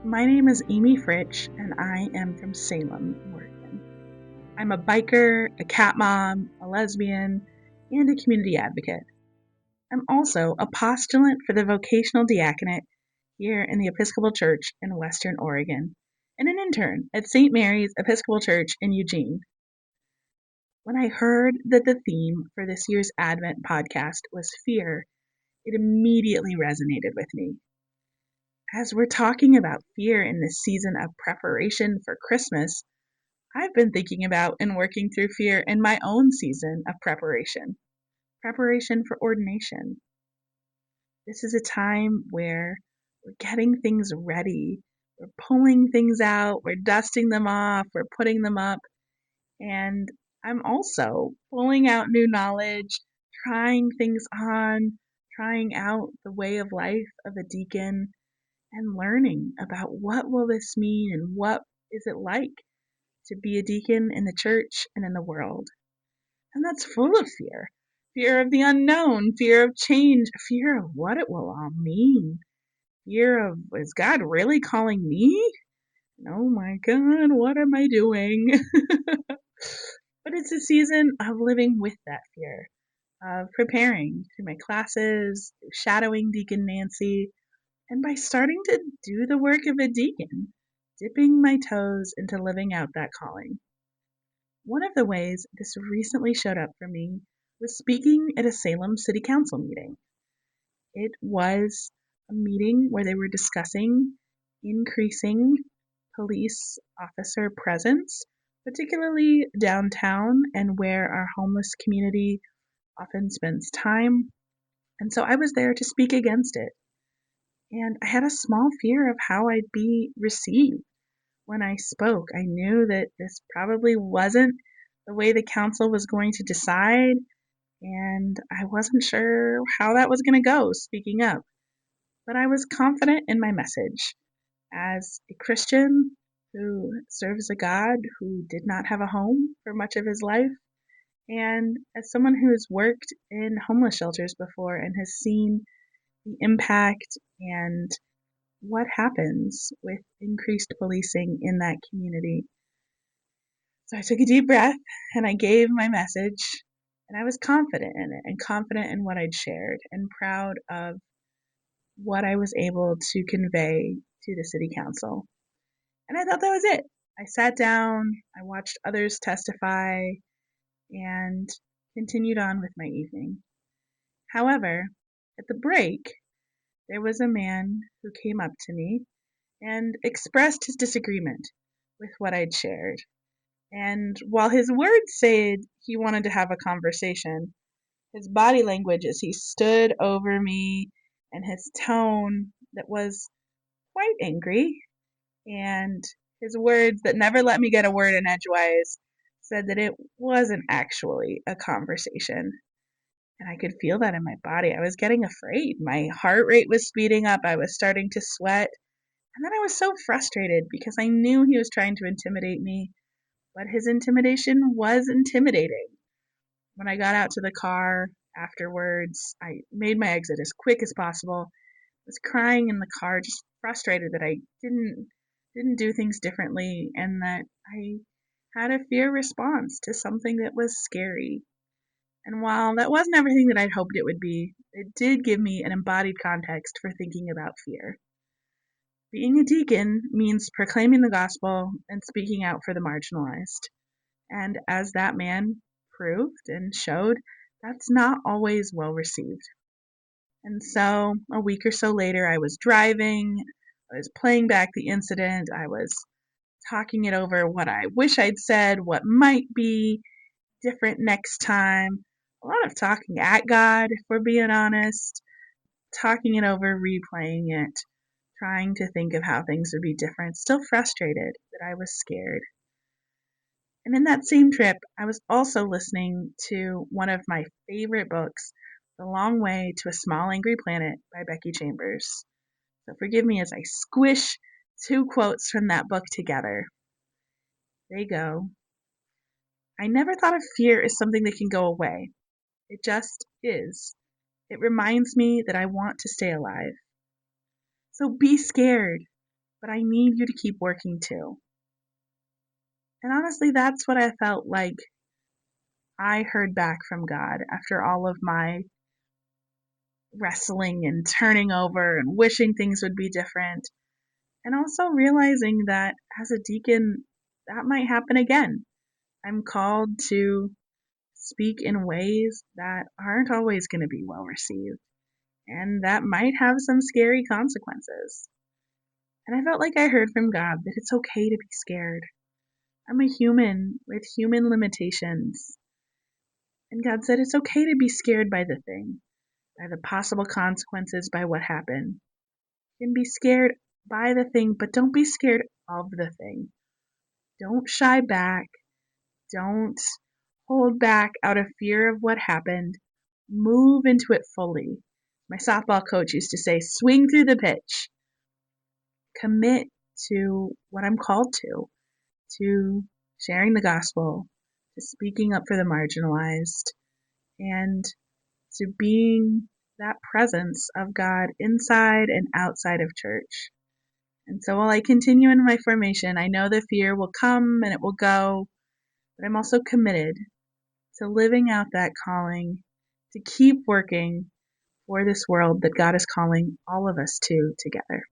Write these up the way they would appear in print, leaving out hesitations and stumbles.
My name is Aimee Fritsch, and I am from Salem, Oregon. I'm a biker, a cat mom, a lesbian, and a community advocate. I'm also a postulant for the vocational diaconate here in the Episcopal Church in Western Oregon, and an intern at St. Mary's Episcopal Church in Eugene. When I heard that the theme for this year's Advent podcast was fear, it immediately resonated with me. As we're talking about fear in this season of preparation for Christmas, I've been thinking about and working through fear in my own season of preparation for ordination. This is a time where we're getting things ready, we're pulling things out, we're dusting them off, we're putting them up, and I'm also pulling out new knowledge, trying things on, trying out the way of life of a deacon, and learning about what will this mean and what is it like to be a deacon in the church and in the world. And that's full of fear. Fear of the unknown, fear of change, fear of what it will all mean. Fear of, is God really calling me? Oh my God, what am I doing? But it's a season of living with that fear, of preparing through my classes, shadowing Deacon Nancy, and by starting to do the work of a deacon, dipping my toes into living out that calling. One of the ways this recently showed up for me was speaking at a Salem City Council meeting. It was a meeting where they were discussing increasing police officer presence, particularly downtown and where our homeless community often spends time. And so I was there to speak against it. And I had a small fear of how I'd be received when I spoke. I knew that this probably wasn't the way the council was going to decide, and I wasn't sure how that was going to go speaking up. But I was confident in my message. As a Christian who serves a God who did not have a home for much of his life, and as someone who has worked in homeless shelters before and has seen the impact and what happens with increased policing in that community. So I took a deep breath and I gave my message, and I was confident in it and confident in what I'd shared and proud of what I was able to convey to the city council. And I thought that was it. I sat down, I watched others testify, and continued on with my evening. However, at the break, there was a man who came up to me and expressed his disagreement with what I'd shared. And while his words said he wanted to have a conversation, his body language as he stood over me and his tone that was quite angry, and his words that never let me get a word in edgewise said that it wasn't actually a conversation. And I could feel that in my body. I was getting afraid. My heart rate was speeding up. I was starting to sweat. And then I was so frustrated because I knew he was trying to intimidate me, but his intimidation was intimidating. When I got out to the car afterwards, I made my exit as quick as possible. I was crying in the car, just frustrated that I didn't do things differently and that I had a fear response to something that was scary. And while that wasn't everything that I'd hoped it would be, it did give me an embodied context for thinking about fear. Being a deacon means proclaiming the gospel and speaking out for the marginalized. And as that man proved and showed, that's not always well received. And so a week or so later, I was driving, I was playing back the incident, I was talking it over, what I wish I'd said, what might be different next time. A lot of talking at God, if we're being honest, talking it over, replaying it, trying to think of how things would be different, still frustrated that I was scared. And in that same trip, I was also listening to one of my favorite books, The Long Way to a Small Angry Planet by Becky Chambers. So forgive me as I squish two quotes from that book together. They go, I never thought of fear as something that can go away. It just is. It reminds me that I want to stay alive. So be scared. but I need you to keep working too. And honestly, that's what I felt like I heard back from God after all of my wrestling and turning over and wishing things would be different. And also realizing that as a deacon, that might happen again. I'm called to speak in ways that aren't always going to be well received, and that might have some scary consequences. And I felt like I heard from God that it's okay to be scared. I'm a human with human limitations. And God said it's okay to be scared by the thing, by the possible consequences, by what happened. You can be scared by the thing, but don't be scared of the thing. Don't shy back. Don't hold back out of fear of what happened. Move into it fully. My softball coach used to say, swing through the pitch. Commit to what I'm called to sharing the gospel, to speaking up for the marginalized, and to being that presence of God inside and outside of church. And so while I continue in my formation, I know the fear will come and it will go, but I'm also committed to living out that calling, to keep working for this world that God is calling all of us to together.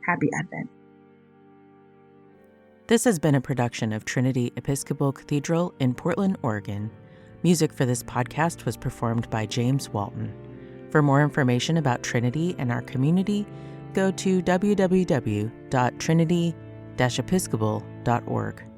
Happy Advent. This has been a production of Trinity Episcopal Cathedral in Portland, Oregon. Music for this podcast was performed by James Walton. For more information about Trinity and our community, go to www.trinity-episcopal.org.